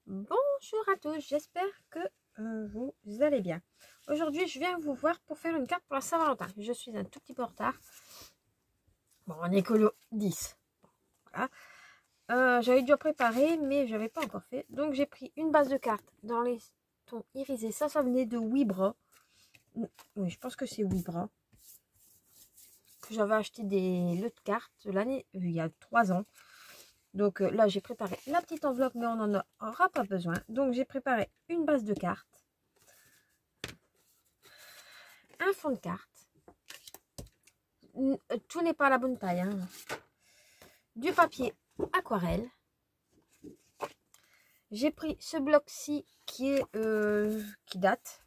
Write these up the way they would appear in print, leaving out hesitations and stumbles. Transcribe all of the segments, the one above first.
Bonjour à tous, j'espère que vous allez bien. Aujourd'hui, je viens vous voir pour faire une carte pour la Saint-Valentin. Je suis un tout petit peu en retard. Bon, en écolo 10. Voilà. J'avais dû préparer, mais je n'avais pas encore fait. Donc, j'ai pris une base de cartes dans les tons irisés. Ça venait de Wibra. Oui, je pense que c'est Wibra. Que j'avais acheté des lots de cartes l'année, il y a 3 ans. Donc là, j'ai préparé la petite enveloppe, mais on n'en aura pas besoin. Donc, j'ai préparé une base de cartes, un fond de cartes. Tout n'est pas à la bonne taille. Hein. Du papier aquarelle. J'ai pris ce bloc-ci qui date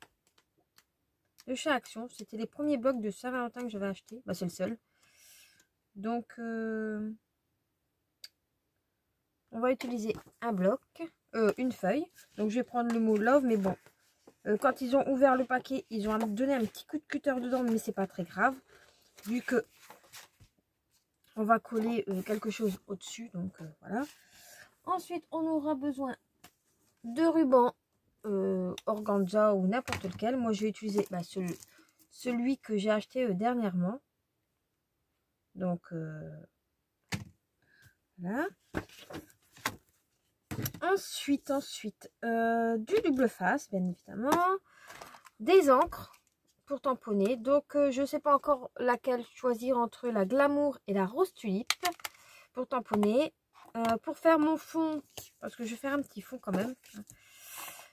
de chez Action. C'était les premiers blocs de Saint-Valentin que j'avais acheté. Bah, c'est le seul. Donc, on va utiliser un bloc, une feuille. Donc, je vais prendre le mot love, mais bon. Quand ils ont ouvert le paquet, ils ont donné un petit coup de cutter dedans, mais c'est pas très grave. Vu que on va coller quelque chose au-dessus. Donc, voilà. Ensuite, on aura besoin de ruban organza ou n'importe lequel. Moi, je vais utiliser celui que j'ai acheté dernièrement. Donc, voilà. Ensuite, du double face, bien évidemment. Des encres pour tamponner. Donc, je ne sais pas encore laquelle choisir entre la Glamour et la Rose Tulipe pour tamponner. Pour faire mon fond, parce que je vais faire un petit fond quand même.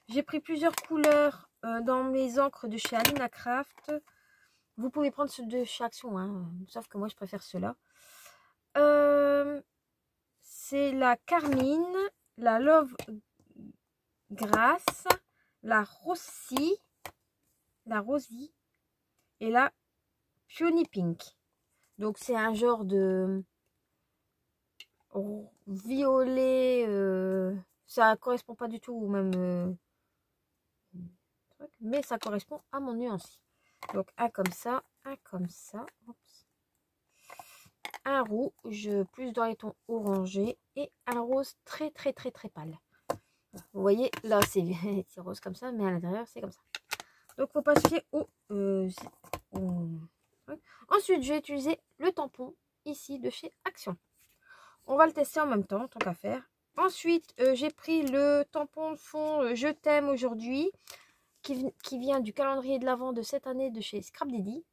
J'ai pris plusieurs couleurs dans mes encres de chez Alina Craft. Vous pouvez prendre ceux de chez Action, hein, sauf que moi je préfère ceux-là. C'est la Carmine, la Love Grass, la Rosy et la Peony Pink. Donc c'est un genre de violet, ça correspond pas du tout au même mais ça correspond à mon nuance. Donc un comme ça, Oups. Un rouge plus dans les tons orangés et un rose très pâle. Vous voyez là c'est rose comme ça, mais à l'intérieur c'est comme ça. Donc faut pas se fier au Ensuite je vais utiliser le tampon ici de chez Action. On va le tester en même temps, tant qu'à faire. Ensuite, j'ai pris le tampon fond Je t'aime aujourd'hui, qui vient du calendrier de l'Avent de cette année de chez Scrap Daddy.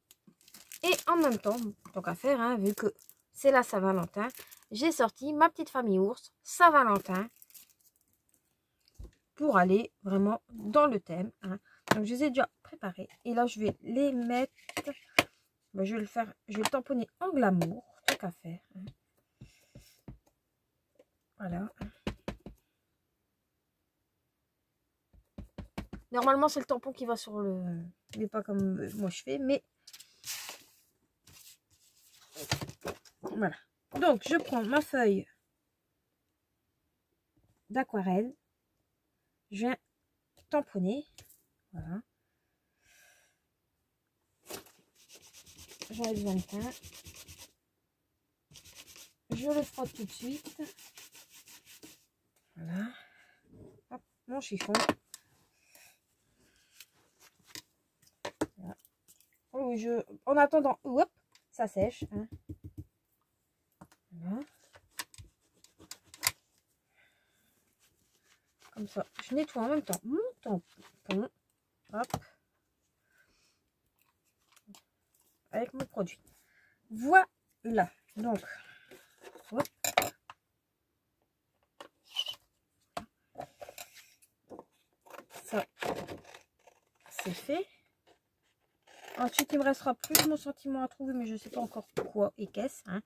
Et en même temps, tant qu'à faire, hein, vu que c'est la Saint-Valentin, j'ai sorti ma petite famille ours Saint-Valentin pour aller vraiment dans le thème. Hein. Donc, je les ai déjà préparés. Et là, je vais les mettre... Ben, je vais le tamponner en glamour, tant qu'à faire. Hein. Voilà. Normalement, c'est le tampon qui va sur le... Mais pas comme moi je fais, mais... Voilà. Donc, je prends ma feuille d'aquarelle. Je viens tamponner. Voilà. J'enlève le mannequin. Je le frotte tout de suite. Voilà. Hop, mon chiffon. Voilà. Oh, en attendant, hop, ça sèche. Hein. Voilà. Comme ça, je nettoie en même temps mon tampon. Hop. Avec mon produit. Voilà. Donc, hop. Ça, c'est fait. Ensuite, il me restera plus de mon sentiment à trouver, mais je ne sais pas encore quoi et qu'est-ce. Hein.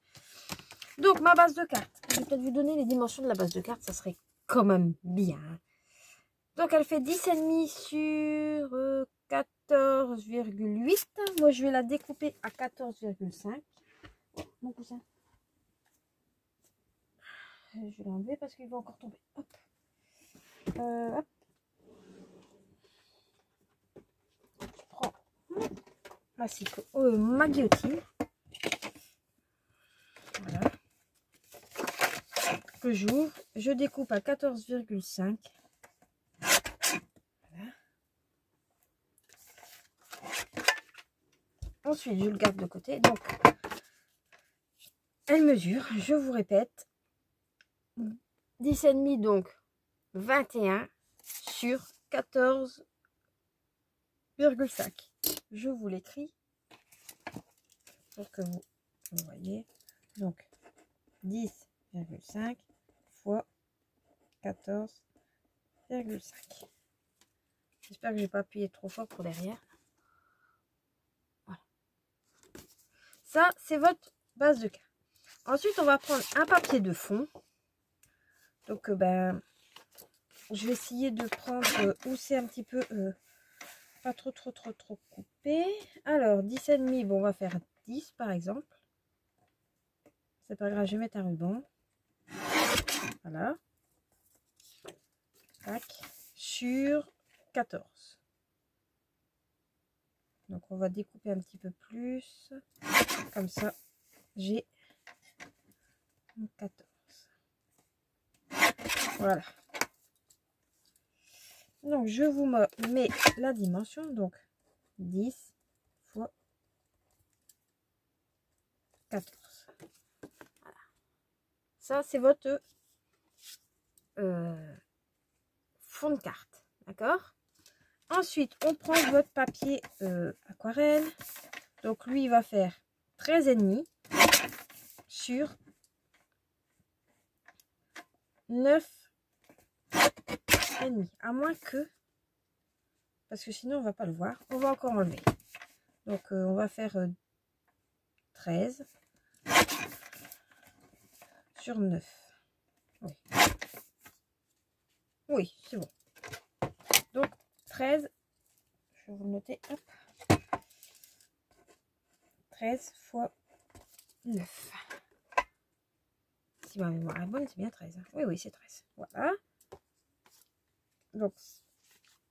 Donc, ma base de cartes. Je vais peut-être vous donner les dimensions de la base de cartes. Ça serait quand même bien. Donc, elle fait 10,5 sur 14,8. Moi, je vais la découper à 14,5. Mon coussin. Je vais l'enlever parce qu'il va encore tomber. Hop. Hop. Je prends ma guillotine. Voilà. Que j'ouvre. Je découpe à 14,5. Ensuite, je le garde de côté. Donc, elle mesure, je vous répète, 10,5, donc 21 sur 14,5. Je vous l'écris pour que vous voyez. Donc, 10,5 fois 14,5. J'espère que je n'ai pas appuyé trop fort pour derrière. Voilà. Ça, c'est votre base de cas. Ensuite, on va prendre un papier de fond. Donc, ben, je vais essayer de prendre où c'est un petit peu pas trop coupé. Alors, 10,5, bon, on va faire 10 par exemple. C'est pas grave, je vais mettre un ruban. Voilà. Tac. Sur 14. Donc, on va découper un petit peu plus. Comme ça, j'ai 14. Voilà. Donc, je vous mets la dimension. Donc, 10 fois 14. Voilà. Ça, c'est votre fond de carte. D'accord? Ensuite, on prend votre papier aquarelle. Donc, lui, il va faire 13,5 sur 9,5. À moins que... Parce que sinon, on va pas le voir. On va encore enlever. Donc, on va faire 13 sur 9. Oui, oui, c'est bon. Donc, 13. Je vais vous le noter. Hop. 13 fois 9. Si ma mémoire est bonne, c'est bien 13. Oui, oui, c'est 13. Voilà. Donc,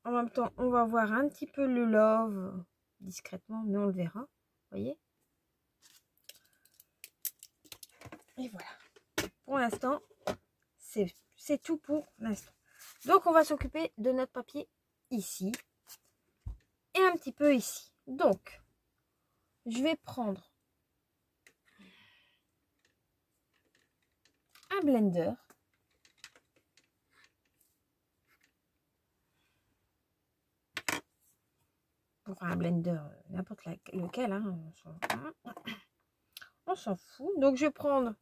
en même temps, on va voir un petit peu le love discrètement, mais on le verra. Vous voyez? Et voilà. Pour l'instant, c'est tout pour l'instant. Donc, on va s'occuper de notre papier ici. Et un petit peu ici. Donc, je vais prendre un blender. Pour un blender, n'importe lequel, hein, on s'en fout. Donc, je vais prendre,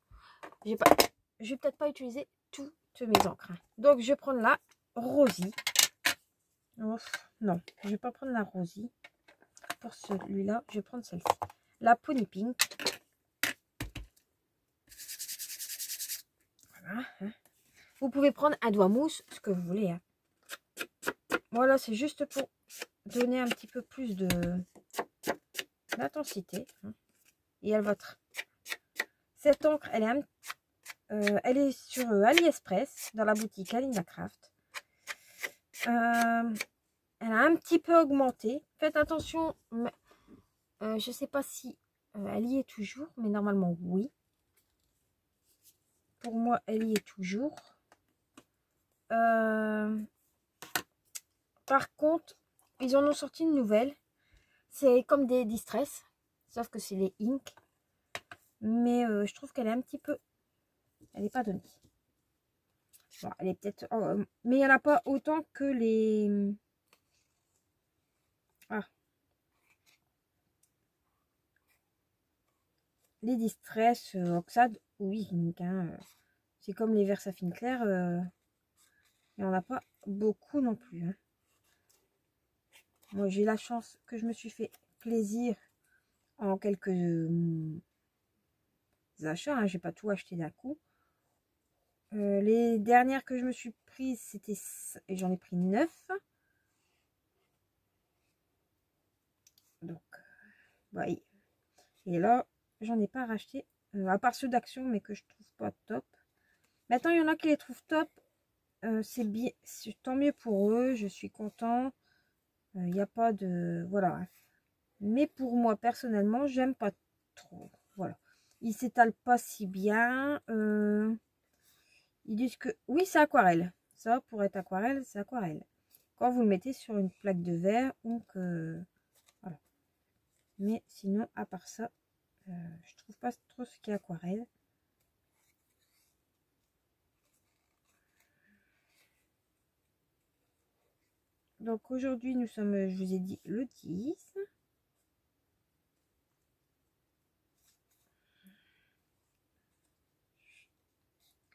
je vais peut-être pas utiliser toutes mes encres. Hein. Donc, je vais prendre la Rosie. Oh, non, je vais pas prendre la Rosie. Pour celui-là, je vais prendre celle-ci. La Pony Pink. Voilà. Hein. Vous pouvez prendre un doigt mousse, ce que vous voulez. Hein. Voilà, c'est juste pour donner un petit peu plus d'intensité. Hein. Et elle va cette encre, elle est sur AliExpress, dans la boutique Alina Craft. Elle a un petit peu augmenté. Faites attention, je ne sais pas si elle y est toujours, mais normalement oui. Pour moi, elle y est toujours. Par contre, ils en ont sorti une nouvelle. C'est comme des Distress, sauf que c'est les Ink. Mais je trouve qu'elle est un petit peu... Elle n'est pas donnée. Bon, elle est peut-être... mais il n'y en a pas autant que les... les Distress Oxade, oui, Ink. Hein, c'est comme les Versafine Clair. Il n'y en a pas beaucoup non plus. Hein. Moi, j'ai la chance que je me suis fait plaisir en quelques achats. Hein. J'ai pas tout acheté d'un coup. Les dernières que je me suis prises, c'était... Et j'en ai pris 9. Donc, ouais. Et là, j'en ai pas racheté. À part ceux d'Action, mais que je trouve pas top. Maintenant, il y en a qui les trouvent top. C'est bien. Tant mieux pour eux. Je suis content. Il n'y a pas de... Voilà. Mais pour moi, personnellement, j'aime pas trop. Voilà. Ils s'étalent pas si bien. Ils disent que... Oui, c'est aquarelle. Ça, pour être aquarelle, c'est aquarelle. Quand vous le mettez sur une plaque de verre ou que... Voilà. Mais sinon, à part ça, je trouve pas trop ce qui est aquarelle. Donc aujourd'hui, nous sommes, je vous ai dit, le 10.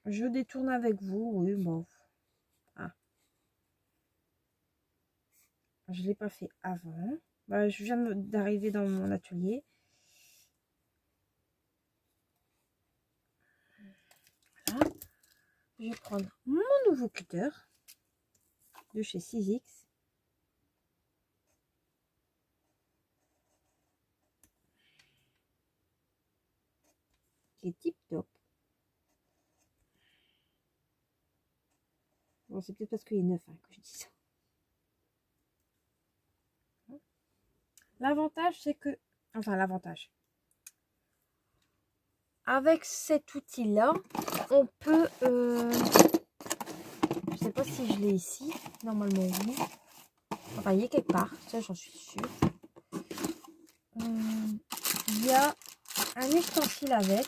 Je détourne avec vous, oui, bon. Ah. Je ne l'ai pas fait avant. Bah, je viens d'arriver dans mon atelier. Voilà. Je vais prendre mon nouveau cutter de chez 6X. Qui est tip top. Bon, c'est peut-être parce qu'il est neuf hein, que je dis ça. L'avantage, c'est que... Enfin, l'avantage. Avec cet outil-là, on peut... Je sais pas si je l'ai ici. Normalement, oui. Enfin, il est quelque part. Ça, j'en suis sûre. Il y a un ustensile avec.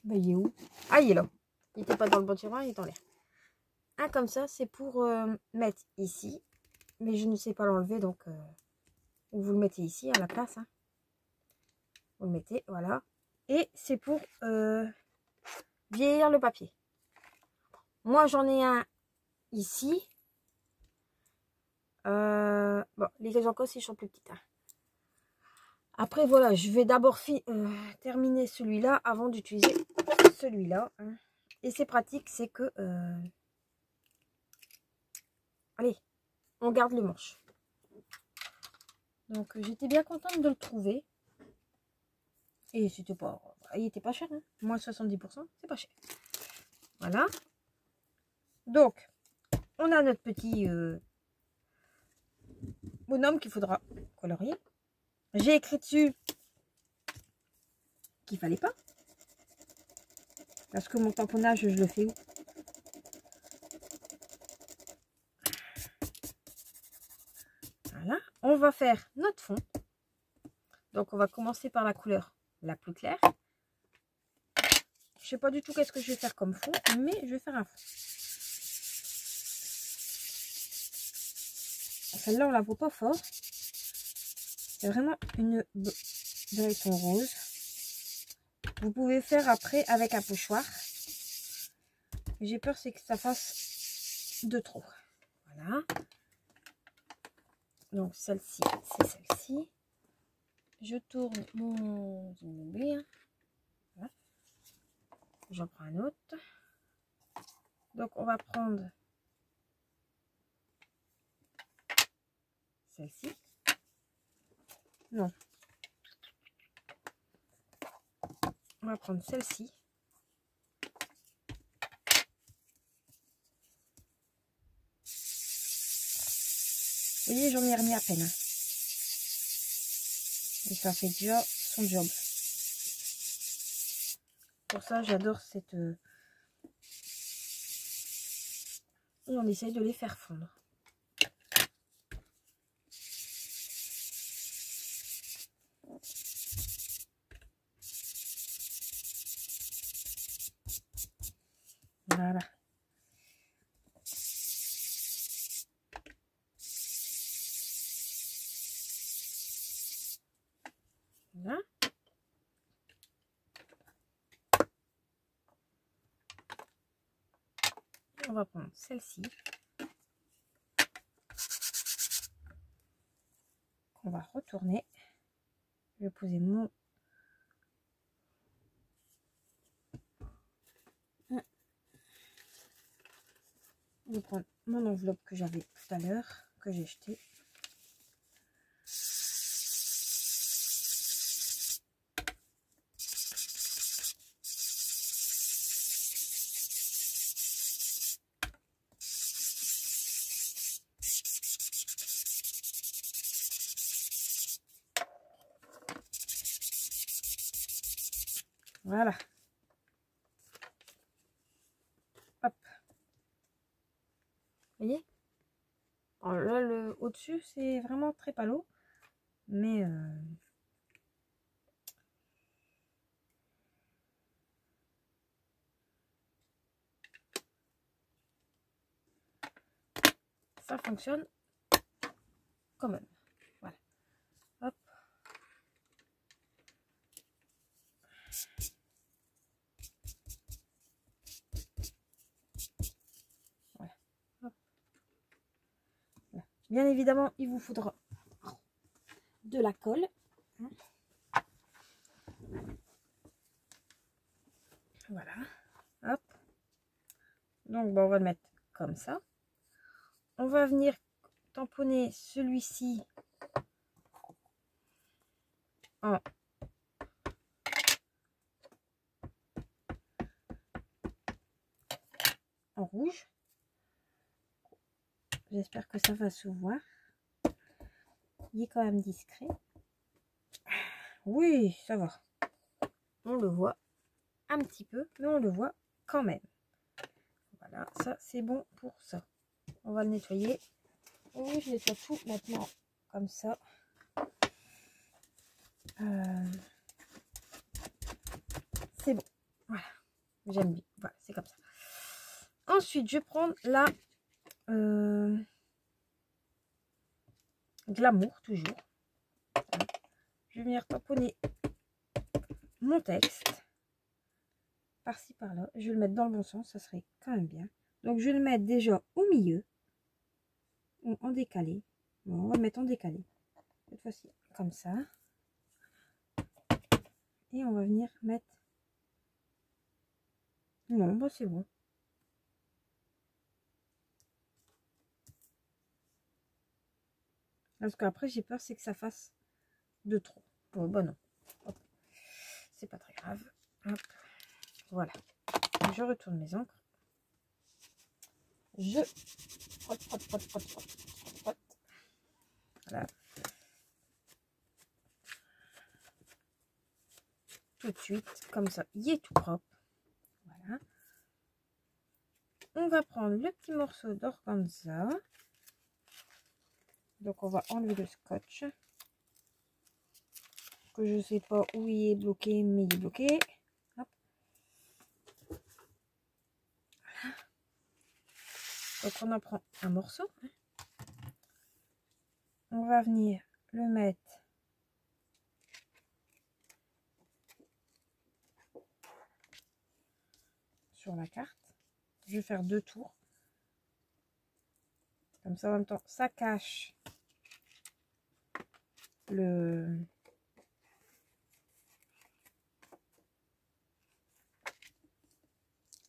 Ben, il est où? Ah, il est là. Il n'était pas dans le bon tiroir, il est en l'air. Un comme ça, c'est pour mettre ici. Mais je ne sais pas l'enlever, donc vous le mettez ici à la place. Hein. Vous le mettez, voilà. Et c'est pour vieillir le papier. Moi, j'en ai un ici. Bon, les encoches, ils sont plus petites. Hein. Après, voilà, je vais d'abord terminer celui-là avant d'utiliser celui-là. Hein. Et c'est pratique, c'est que... allez, on garde le manche. Donc, j'étais bien contente de le trouver. Et c'était pas... Il était pas cher. Hein. Moins 70%, c'est pas cher. Voilà. Donc, on a notre petit bonhomme qu'il faudra colorier. J'ai écrit dessus qu'il fallait pas. Parce que mon tamponnage, je le fais où? Voilà. On va faire notre fond. Donc, on va commencer par la couleur la plus claire. Je sais pas du tout qu'est-ce que je vais faire comme fond, mais je vais faire un fond. Celle-là, on la voit pas fort. C'est vraiment une direction rose. Vous pouvez faire après avec un pochoir. J'ai peur c'est que ça fasse de trop. Voilà. Donc celle-ci, c'est celle-ci. Je tourne mon immobilier. Voilà. J'en prends un autre. Donc on va prendre celle-ci. Non. On va prendre celle-ci. Vous voyez, j'en ai remis à peine. Et ça fait déjà son job. Pour ça, j'adore cette... Et on essaye de les faire fondre. Voilà. Voilà. On va prendre celle-ci. On va retourner. Je vais poser mon... Je vais prendre mon enveloppe que j'avais tout à l'heure, que j'ai jetée. Voilà. Hop. Vous voyez? Alors là, le au-dessus, c'est vraiment très palo. Mais ça fonctionne quand même. Voilà. Hop. Voilà. Hop. Voilà. Bien évidemment, il vous faudra de la colle. Voilà. Hop. Donc, bon, on va le mettre comme ça. On va venir tamponner celui-ci en rouge. J'espère que ça va se voir. Il est quand même discret. Oui, ça va. On le voit un petit peu, mais on le voit quand même. Voilà, ça c'est bon pour ça. On va le nettoyer. Oui, je nettoie tout maintenant comme ça. C'est bon. Voilà. J'aime bien. Voilà, c'est comme ça. Ensuite, je vais prendre la Glamour, toujours. Voilà. Je vais venir tamponner mon texte. Par-ci, par-là. Je vais le mettre dans le bon sens, ça serait quand même bien. Donc, je vais le mettre déjà au milieu. Ou en décalé. Bon, on va le mettre en décalé. Cette fois-ci, comme ça. Et on va venir mettre... Non, bah c'est bon. Parce qu'après, j'ai peur, c'est que ça fasse de trop. Bon, bah non. C'est pas très grave. Hop. Voilà. Je retourne mes encres. Je frotte, frotte, frotte, frotte, frotte, frotte, frotte. Voilà. Tout de suite, comme ça, il est tout propre. Voilà. On va prendre le petit morceau d'organza. Donc, on va enlever le scotch. Que je sais pas où il est bloqué, mais il est bloqué. Hop. Voilà. Donc, on en prend un morceau. On va venir le mettre sur la carte. Je vais faire 2 tours. Comme ça, en même temps, ça cache le...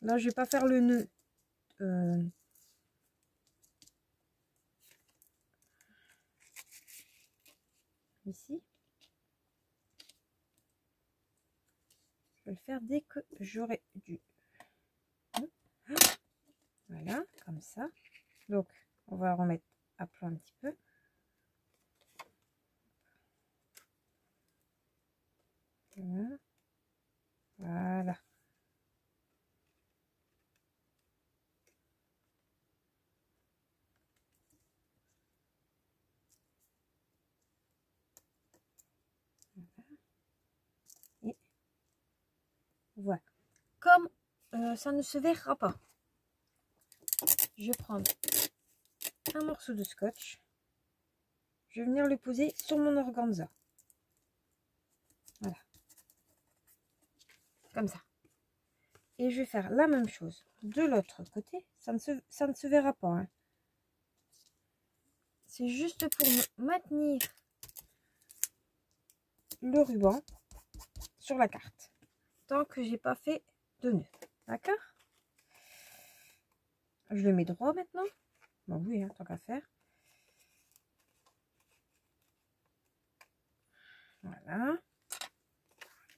Là, je vais pas faire le nœud. Ici. Je vais le faire dès que j'aurai dû. Voilà, comme ça. Donc, on va remettre à plat un petit peu. Voilà. Voilà. Et voilà. Comme ça ne se verra pas, je vais prendre un morceau de scotch. Je vais venir le poser sur mon organza. Voilà. Comme ça. Et je vais faire la même chose de l'autre côté. Ça ne se verra pas. Hein. C'est juste pour maintenir le ruban sur la carte. Tant que j'ai pas fait de nœud. D'accord? Je le mets droit maintenant. Bon oui, hein, tant qu'à faire. Voilà.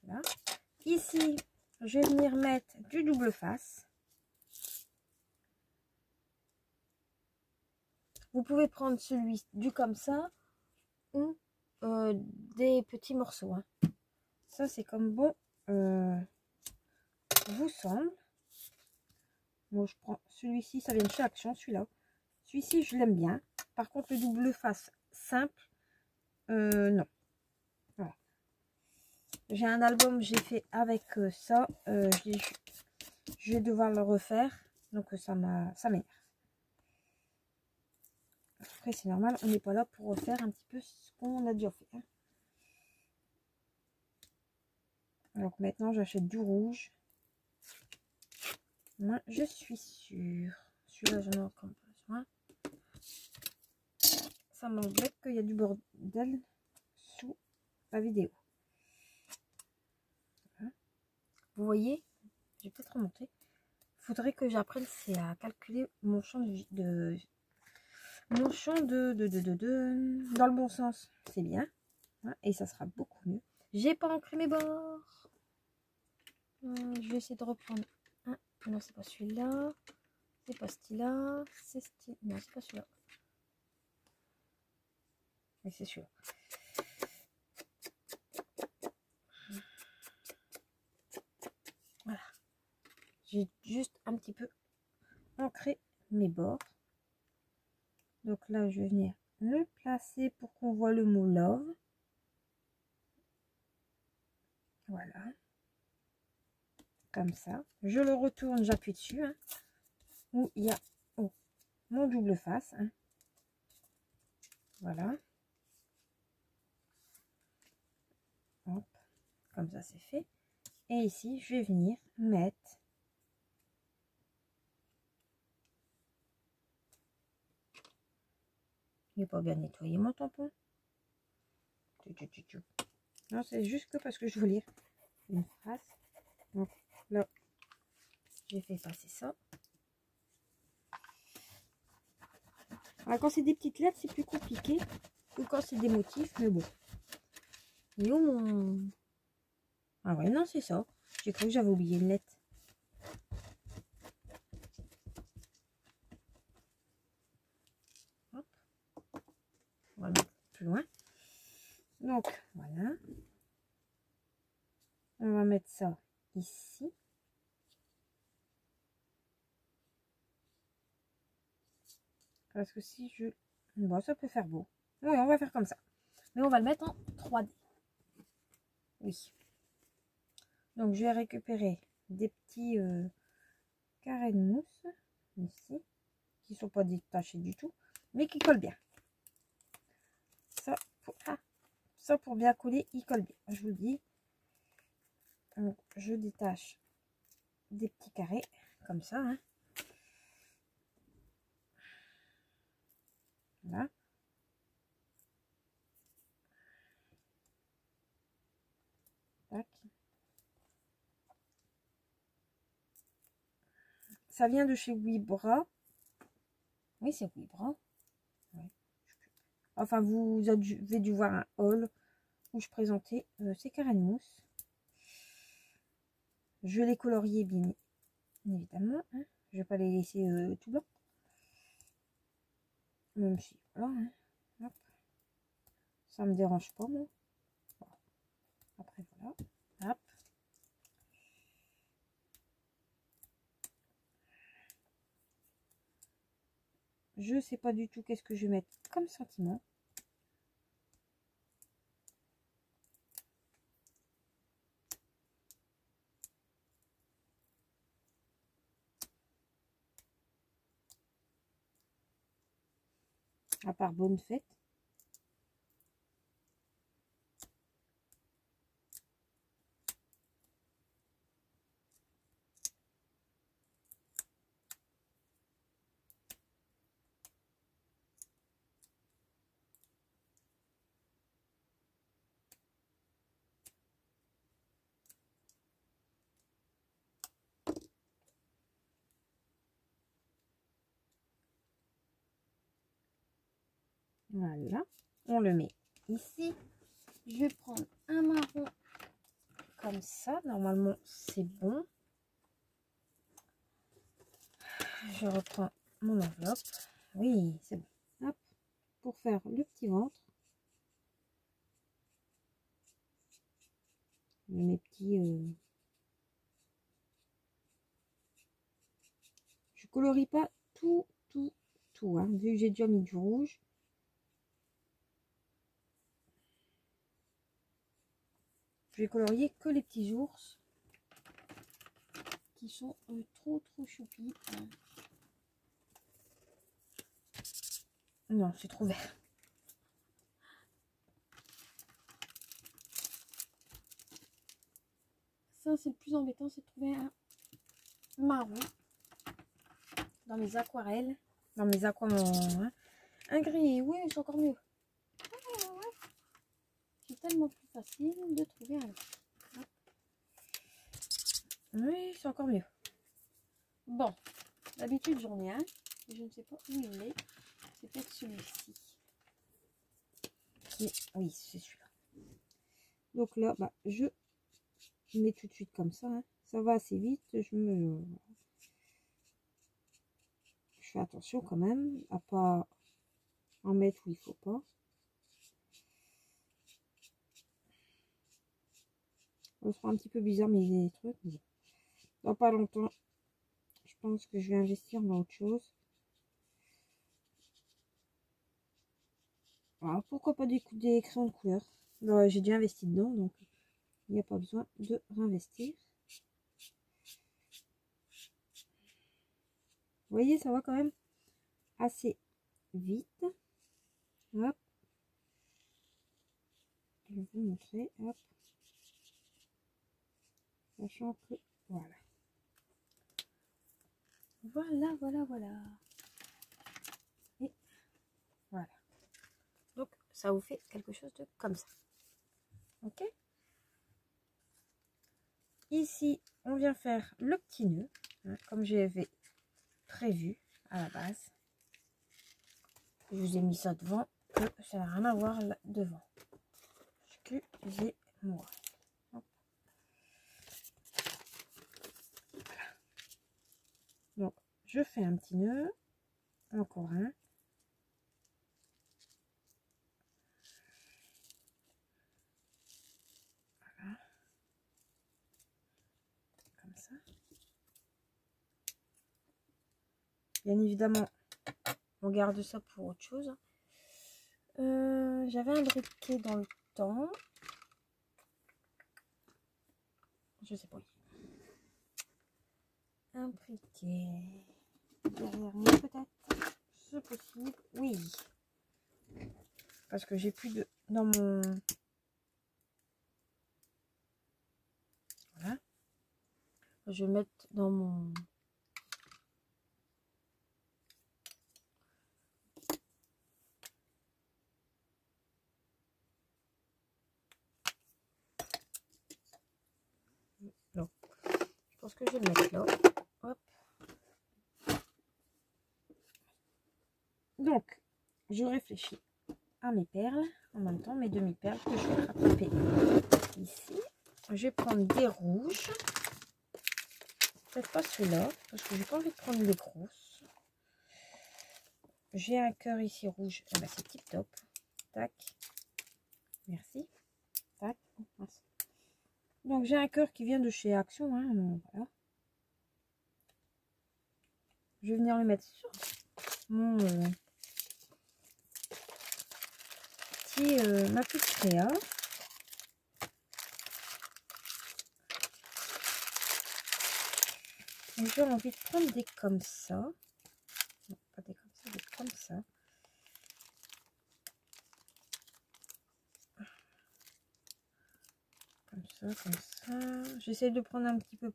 Voilà. Ici, je vais venir mettre du double face. Vous pouvez prendre celui du comme ça ou des petits morceaux. Hein. Ça, c'est comme bon vous semble. Moi, je prends celui-ci, ça vient de chez Action, celui-là. Celui-ci, je l'aime bien. Par contre, le double face simple, Non. Voilà. J'ai un album, j'ai fait avec ça. Je vais devoir le refaire. Donc ça m'énerve. Après, c'est normal, on n'est pas là pour refaire un petit peu ce qu'on a déjà fait. Hein. Donc maintenant, j'achète du rouge. Moi, je suis sûre. Celui-là, j'en ai encore besoin. Ça m'embête qu'il y a du bordel sous la vidéo. Hein. Vous voyez, je vais peut-être remonter. Il faudrait que j'apprenne, c'est à calculer mon champ dans le bon sens. C'est bien. Hein, et ça sera beaucoup mieux. J'ai pas ancré mes bords. Je vais essayer de reprendre un. Non, c'est pas celui-là. C'est pas celui-là. C'est celui-là. Non, c'est pas celui-là. Mais c'est celui-là. Voilà. J'ai juste un petit peu ancré mes bords. Donc là, je vais venir le placer pour qu'on voit le mot love. Voilà. Comme ça. Je le retourne, j'appuie dessus. Hein, où il y a mon double face. Hein. Voilà. Hop. Comme ça, c'est fait. Et ici, je vais venir mettre il n'est pas bien nettoyé mon tampon. Non, c'est juste que parce que je veux lire une phrase. Donc là, j'ai fait passer ça. Alors, quand c'est des petites lettres, c'est plus compliqué que quand c'est des motifs, mais bon. Et où mon... Ah ouais, non, c'est ça. J'ai cru que j'avais oublié une lettre. Hop. On va mettre plus loin. Donc, voilà. On va mettre ça ici. Parce que si je... Bon, ça peut faire beau. Oui, on va faire comme ça. Mais on va le mettre en 3D. Oui. Donc, je vais récupérer des petits carrés de mousse. Ici. Qui ne sont pas détachés du tout. Mais qui collent bien. Ça, pour bien coller, il colle bien. Je vous le dis. Donc, je détache des petits carrés. Comme ça. Hein. Voilà. Tac. Ça vient de chez Wibra. Oui, c'est Wibra. Ouais. Enfin, vous avez dû voir un haul où je présentais ces carrés de mousse. Je vais les colorier bien évidemment. Hein. Je vais pas les laisser tout blanc. Même si, voilà. Hein. Hop. Ça me dérange pas, moi. Bon. Après, voilà. Hop. Je sais pas du tout qu'est-ce que je vais mettre comme sentiment. À part bonne fête. Voilà. On le met ici. Je vais prendre un marron comme ça. Normalement, c'est bon. Je reprends mon enveloppe. Oui, c'est bon. Hop. Pour faire le petit ventre. Mes petits... Je colorie pas tout. Hein. Vu que j'ai déjà mis du rouge. vais colorier que les petits ours qui sont trop choupis. Non, c'est trop vert. Ça, c'est le plus embêtant, c'est de trouver un marron dans mes aquarelles, dans mes aquamarins. Hein. Un gris, oui, c'est encore mieux. C'est tellement plus facile de trouver un gris. Oui, c'est encore mieux. Bon, d'habitude j'en ai un, mais je ne sais pas où il est. C'est peut-être celui-ci. Oui, c'est celui-là. Donc là, bah, je mets tout de suite comme ça. Hein. Ça va assez vite. Je fais attention quand même à pas en mettre où il faut pas. On se prend un petit peu bizarre mes trucs. Mais dans pas longtemps, je pense que je vais investir dans autre chose. Alors, pourquoi pas des crayons de couleur. J'ai déjà investi dedans, donc il n'y a pas besoin de réinvestir. Vous voyez, ça va quand même assez vite. Hop. Je vais vous montrer. Hop. Sachant que voilà. Voilà. Et voilà. Donc ça vous fait quelque chose de comme ça. Ok. Ici, on vient faire le petit nœud, hein, comme j'avais prévu à la base. Je vous ai mis ça devant, que ça n'a rien à voir là devant. Excusez-moi. Voilà. Donc, je fais un petit nœud, encore un. Voilà. Comme ça. Bien évidemment, on garde ça pour autre chose. J'avais un briquet dans le temps. Je sais pas. Un briquet derrière moi peut-être. C'est possible. Oui. Parce que j'ai plus de dans mon. Voilà. Je vais mettre dans mon. Non. Je pense que je vais le mettre là. Hop. Donc, je réfléchis à mes perles en même temps, mes demi-perles que je vais rattraper ici. Je vais prendre des rouges. Peut-être pas celui-là, parce que j'ai pas envie de prendre les grosses. J'ai un cœur ici rouge. Eh ben, c'est tip top. Tac. Merci. Tac. Merci. Donc j'ai un cœur qui vient de chez Action. Hein, voilà. Je vais venir le mettre sur mon ma petite créa. Et j'ai envie de prendre des comme ça. Non, pas des comme ça, des comme ça. Comme ça. J'essaie de prendre un petit peu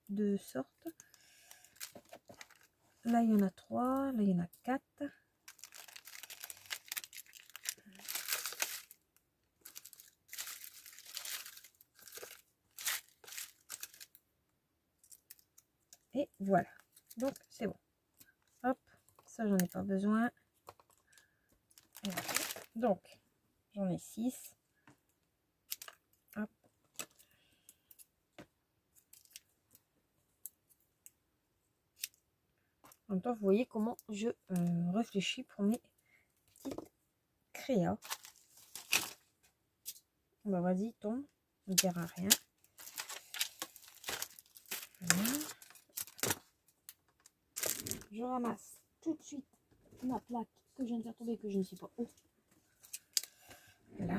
de sorte. Là, il y en a 3. Là, il y en a 4. Et voilà. Donc, c'est bon. Hop. Ça, j'en ai pas besoin. Voilà. Donc, j'en ai 6. Hop. En même temps, vous voyez comment je réfléchis pour mes petites créas. Bah, vas-y, tombe. On ne dira rien. Voilà. Je ramasse tout de suite ma plaque que je viens de faire tomber, que je ne sais pas où. Là.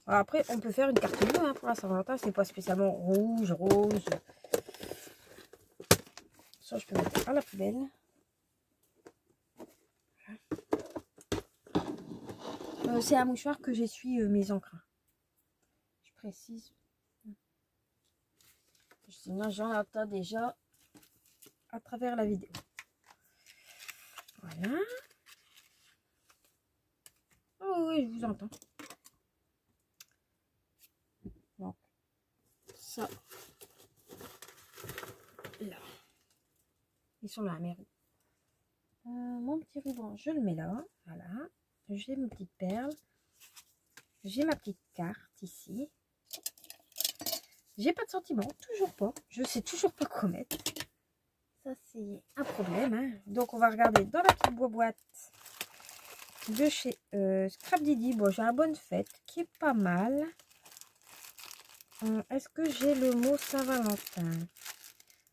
Alors après, on peut faire une carte bleue hein, pour la Saint-Valentin. C'est pas spécialement rouge, rose. Ça, je peux mettre à la poubelle. C'est un mouchoir que j'essuie mes encres. Je précise. Sinon, j'en entends déjà à travers la vidéo. Voilà. Oh oui, je vous entends. Donc, ça. Là. Ils sont là, mes roues. Mon petit ruban, je le mets là. Voilà. J'ai mes petites perles. J'ai ma petite carte ici. J'ai pas de sentiment, toujours pas. Je sais toujours pas quoi mettre. Ça, c'est un problème. Hein. Donc, on va regarder dans la petite boîte de chez Scrap Didi. Bon, j'ai un bonne fête qui est pas mal. Est-ce que j'ai le mot Saint-Valentin?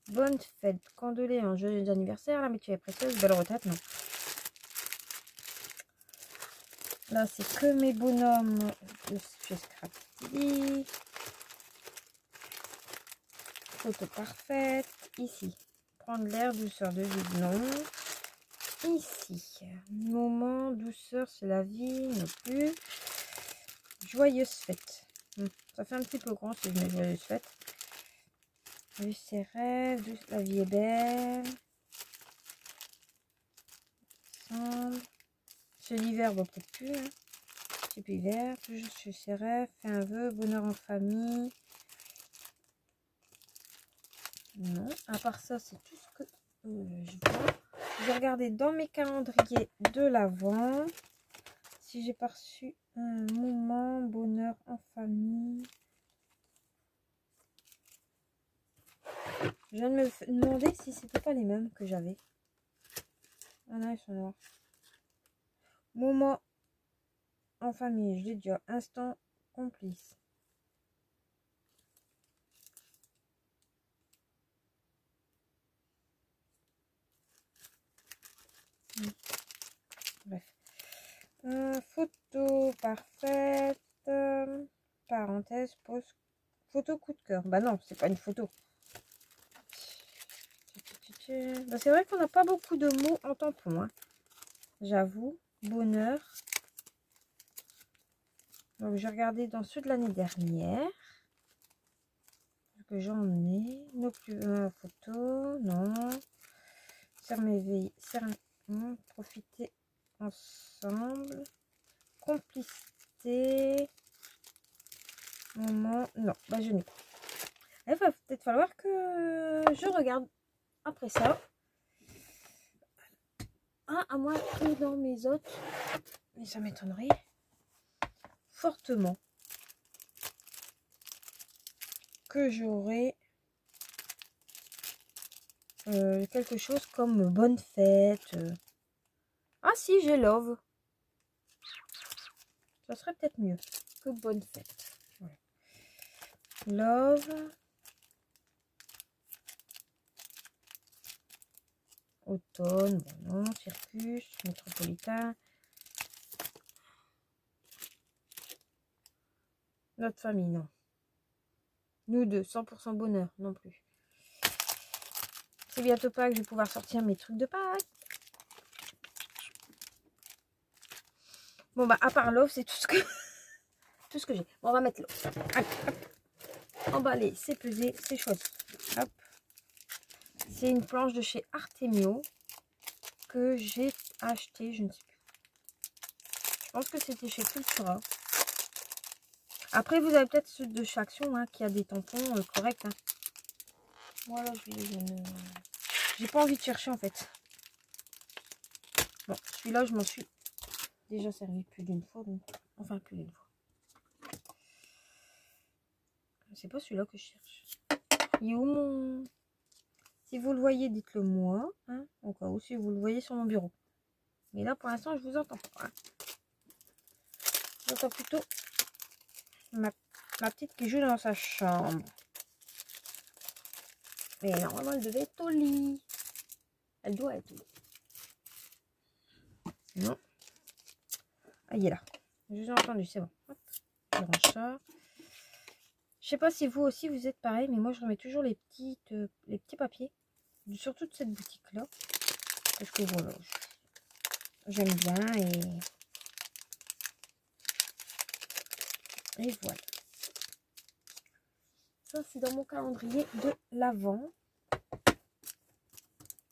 Bonne fête, condoléances, joyeux anniversaire, l'amitié est précieuse, belle retraite, non. Là, c'est que mes bonhommes de chez Scrap Didi. Photo parfaite. Ici, prendre l'air, douceur de vie, non. Ici, moment, douceur, c'est la vie, non plus. Joyeuse fête. Ça fait un petit peu grand si je mets joyeuse fête. Juste ses rêves, juste la vie est belle. Ensemble. C'est l'hiver, bon peut-être plus. Hein. C'est plus hiver. Juste chez ses rêves, fais un vœu, bonheur en famille. Non, à part ça, c'est tout ce que je vois. Je vais regarder dans mes calendriers de l'Avent si j'ai pas reçu un moment bonheur en famille. Je viens de me demander si c'était pas les mêmes que j'avais. Ah non, ils sont noirs. Moment en famille, je l'ai déjà. Instant complice. Bref. Photo parfaite. Parenthèse, pause. Photo coup de cœur. Bah non, c'est pas une photo. Bah, c'est vrai qu'on n'a pas beaucoup de mots en tampon. Hein. J'avoue. Bonheur. Donc j'ai regardé dans ceux de l'année dernière. Que j'en ai. Non plus photo. Non. Profiter ensemble. Complicité. Moment. Non, bah je n'ai pas. Il va peut-être falloir que je regarde après ça. Ah, à moins que dans mes autres. Mais ça m'étonnerait fortement que j'aurai quelque chose comme bonne fête. Ah si, j'ai love. Ça serait peut-être mieux que bonne fête. Voilà. Love. Automne, bon non, circus, métropolitain. Notre famille, non. Nous deux, 100% bonheur, non plus. C'est bientôt Pâques, je vais pouvoir sortir mes trucs de Pâques. Bon bah, à part l'offre, c'est tout ce que j'ai. Bon, on va mettre l'offre. Allez, hop. Emballé, c'est pesé, c'est choisi. Hop. C'est une planche de chez Artemio que j'ai acheté, je ne sais plus. Je pense que c'était chez Cultura. Après, vous avez peut-être ceux de chez Action hein, qui a des tampons corrects. Hein. Voilà, j'ai pas envie de chercher en fait. Bon, celui-là, je m'en suis déjà servi plus d'une fois. Donc... Enfin, plus d'une fois. C'est pas celui-là que je cherche. Il est où mon... Si vous le voyez, dites-le moi. Hein, au cas où, si vous le voyez sur mon bureau. Mais là, pour l'instant, je vous entends pas. Hein. J'entends plutôt ma petite qui joue dans sa chambre. Mais normalement, elle devait être au lit. Elle doit être au lit. Non. Ah, il est là. Je vous ai entendu, c'est bon. Hop. range ça. Je sais pas si vous aussi vous êtes pareil, mais moi je remets toujours les petits papiers, surtout de cette boutique là, parce que voilà, j'aime bien et voilà. Ça c'est dans mon calendrier de l'Avent.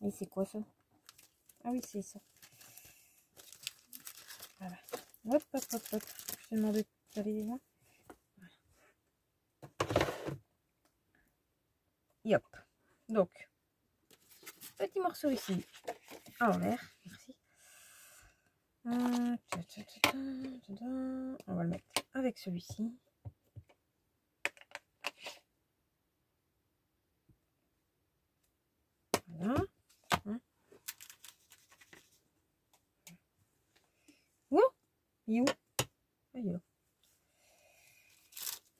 Et c'est quoi ça? Ah oui, c'est ça. Voilà. Hop, hop, hop, hop. Je te demandais, tu avais des mains. Voilà. Hop. Donc, petit morceau ici en vert. Merci. On va le mettre avec celui-ci. Voilà. Où? Il est où? Ah, il est là.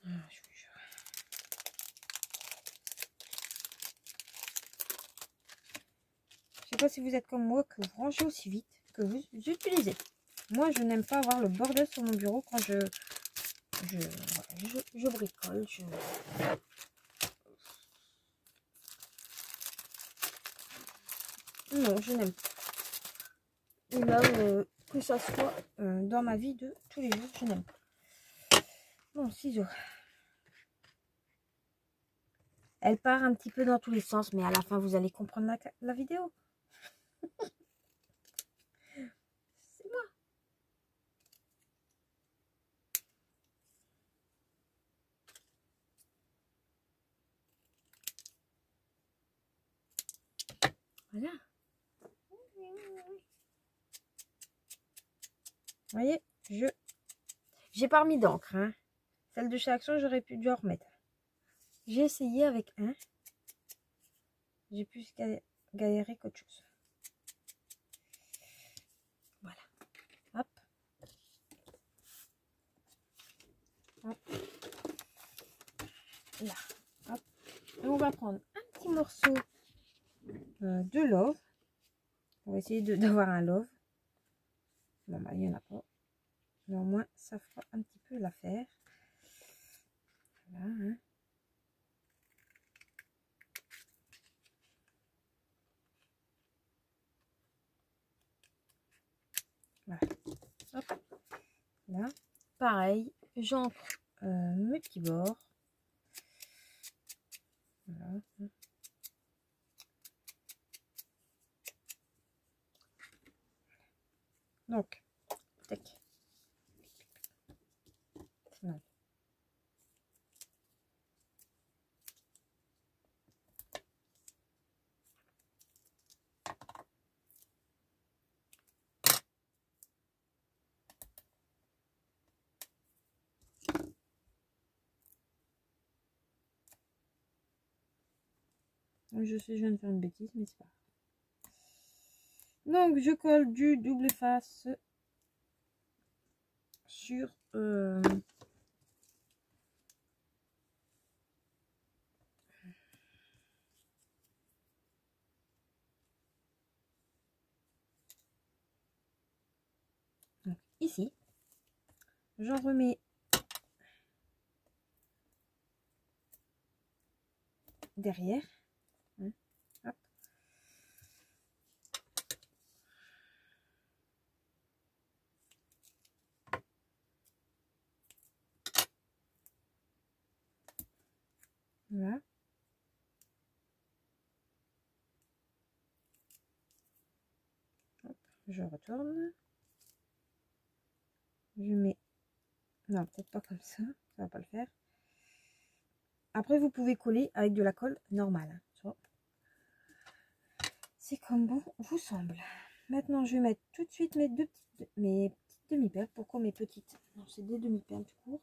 Ah, je sais pas si vous êtes comme moi, que vous rangez aussi vite que vous utilisez. Moi, je n'aime pas avoir le bordel sur mon bureau quand je bricole. Non, je n'aime pas. Et là, que ça soit dans ma vie de tous les jours, je n'aime pas. Bon, ciseaux. Elle part un petit peu dans tous les sens, mais à la fin, vous allez comprendre la vidéo. C'est moi. Voilà. Vous voyez, j'ai pas remis d'encre. Hein. Celle de chez Action, j'aurais pu dû en remettre. J'ai essayé avec un. J'ai plus galérer qu'autre chose. Voilà. Hop. Hop. Là. Hop. Et on va prendre un petit morceau de love. On va essayer d'avoir un love. Bon, bah, il n'y en a pas. Mais au moins, ça fera un petit peu l'affaire. Voilà. Hein. Voilà. Hop. Là. Pareil, j'encre mes petits bords. Voilà. Donc, tac. Non. Je sais, je viens de faire une bêtise, mais c'est pas grave. Donc, je colle du double face sur donc, ici. J'en remets derrière. Hein, hop. Voilà. Hop, je retourne. Je mets... Non, peut-être pas comme ça. Ça va pas le faire. Après, vous pouvez coller avec de la colle normale. Hein. C'est comme bon vous semble. Maintenant, je vais mettre tout de suite mes petites demi-perles. Pourquoi mes petites? Non, c'est des demi-perles tout court.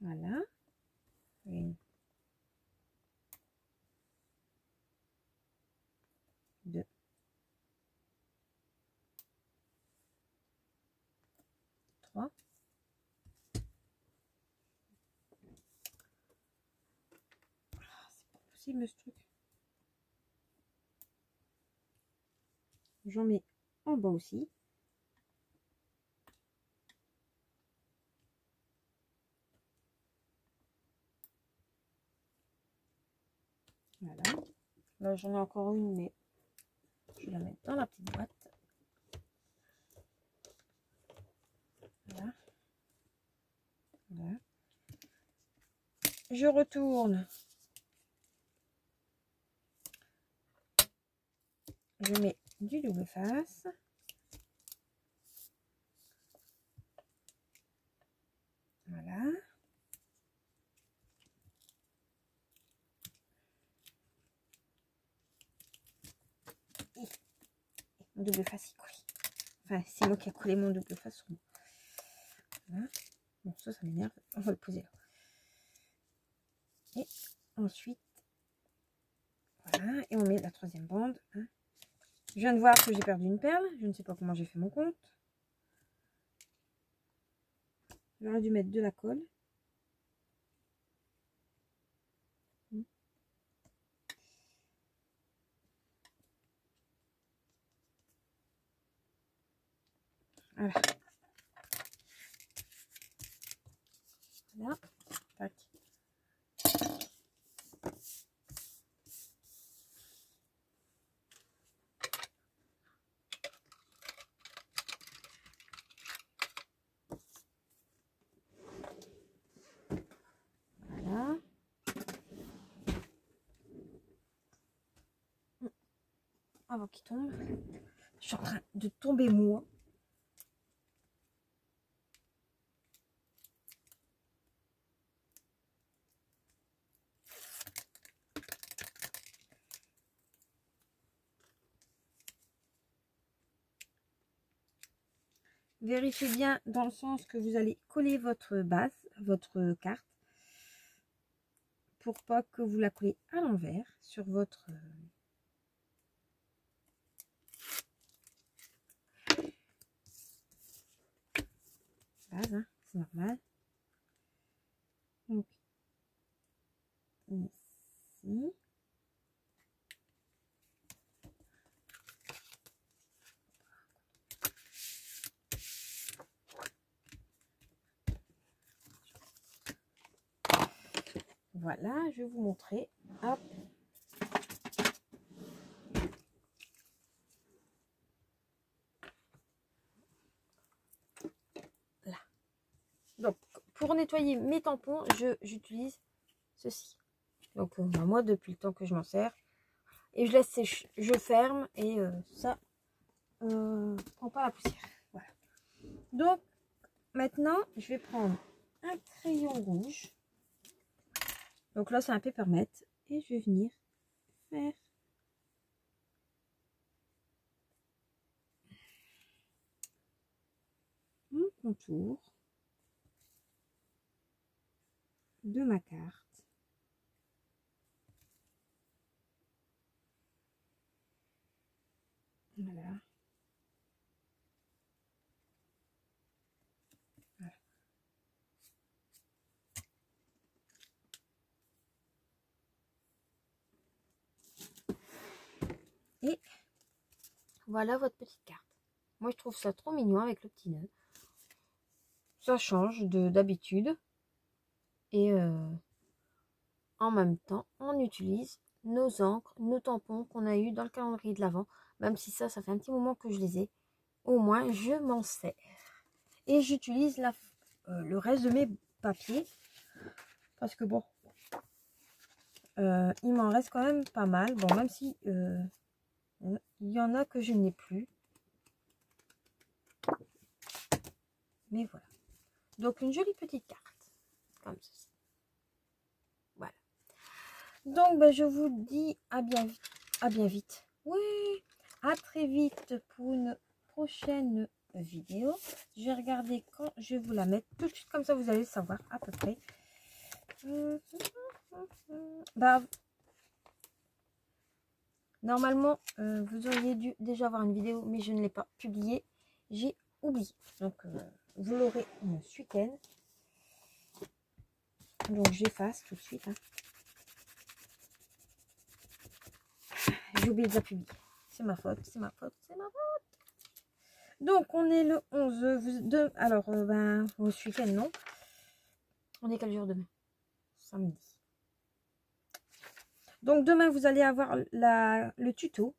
Voilà. Une. 2. 3. Ah, c'est pas possible ce truc. J'en mets en bas aussi. Voilà. Là, j'en ai encore une, mais je vais la mettre dans la petite boîte. Voilà. Voilà. Je retourne. Je mets du double face. Voilà. Et mon double face est collé. Enfin, c'est moi qui ai collé mon double face sur moi. Voilà. Bon, ça m'énerve. On va le poser là. Et ensuite, voilà. Et on met la troisième bande. Hein. Je viens de voir que j'ai perdu une perle. Je ne sais pas comment j'ai fait mon compte. J'aurais dû mettre de la colle. Voilà. Voilà. Tac. Voilà. Avant qu'il tombe. Je suis en train de tomber moi. Vérifiez bien dans le sens que vous allez coller votre base, votre carte, pour pas que vous la collez à l'envers sur votre base, hein, c'est normal. Donc, ici. Voilà, je vais vous montrer. Hop. Là. Donc, pour nettoyer mes tampons, j'utilise ceci. Donc, moi, depuis le temps que je m'en sers. Et je laisse sécher, je ferme et ça prend pas la poussière. Voilà. Donc, maintenant, je vais prendre un crayon rouge. Donc là, c'est un peppermint. Et je vais venir faire mon contour de ma carte. Voilà. Voilà. Et voilà votre petite carte. Moi, je trouve ça trop mignon avec le petit nœud. Ça change d'habitude. Et en même temps, on utilise nos encres, nos tampons qu'on a eu dans le calendrier de l'Avent. Même si ça fait un petit moment que je les ai. Au moins, je m'en sers. Et j'utilise le reste de mes papiers. Parce que bon, il m'en reste quand même pas mal. Bon, même si il y en a que je n'ai plus. Mais voilà. Donc, une jolie petite carte. Comme ceci. Voilà. Donc, ben, je vous dis à bien vite. Oui, à très vite pour une prochaine vidéo. Je vais regarder quand je vais vous la mettre. Tout de suite, comme ça, vous allez savoir à peu près. Bah, normalement, vous auriez dû déjà avoir une vidéo, mais je ne l'ai pas publiée. J'ai oublié. Donc, vous l'aurez ce week-end. Donc, j'efface tout de suite. Hein. J'ai oublié de la publier. C'est ma faute, c'est ma faute, c'est ma faute. Donc, on est le 11. Alors, ben, ce week-end, non. On est quel jour demain? Samedi. Donc demain, vous allez avoir le tuto.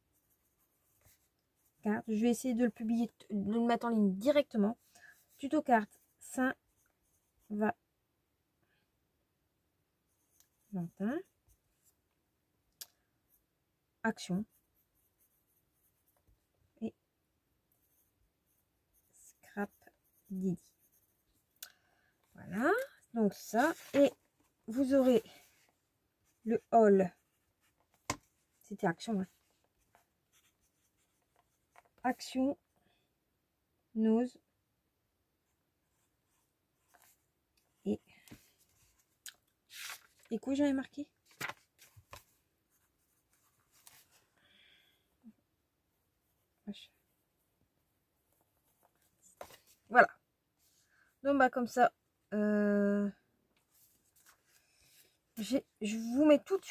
Carte. Je vais essayer de le publier, de le mettre en ligne directement. Tuto carte Saint-Valentin. Action. Et Scrap Didi. Voilà. Donc ça. Et vous aurez le haul. C'était action. Hein. Action. Nose. Et quoi j'avais marqué? Voilà. Donc bah comme ça, je vous mets tout de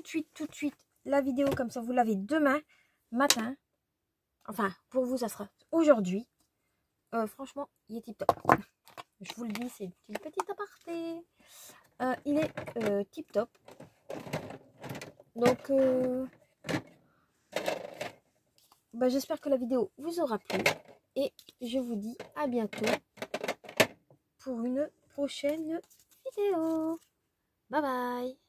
suite la vidéo, comme ça vous l'avez demain matin. Enfin, pour vous, ça sera aujourd'hui. Franchement, il est tip top. Je vous le dis, c'est une petite aparté. Il est tip top. Donc, bah, j'espère que la vidéo vous aura plu. Et je vous dis à bientôt pour une prochaine vidéo. Bye bye.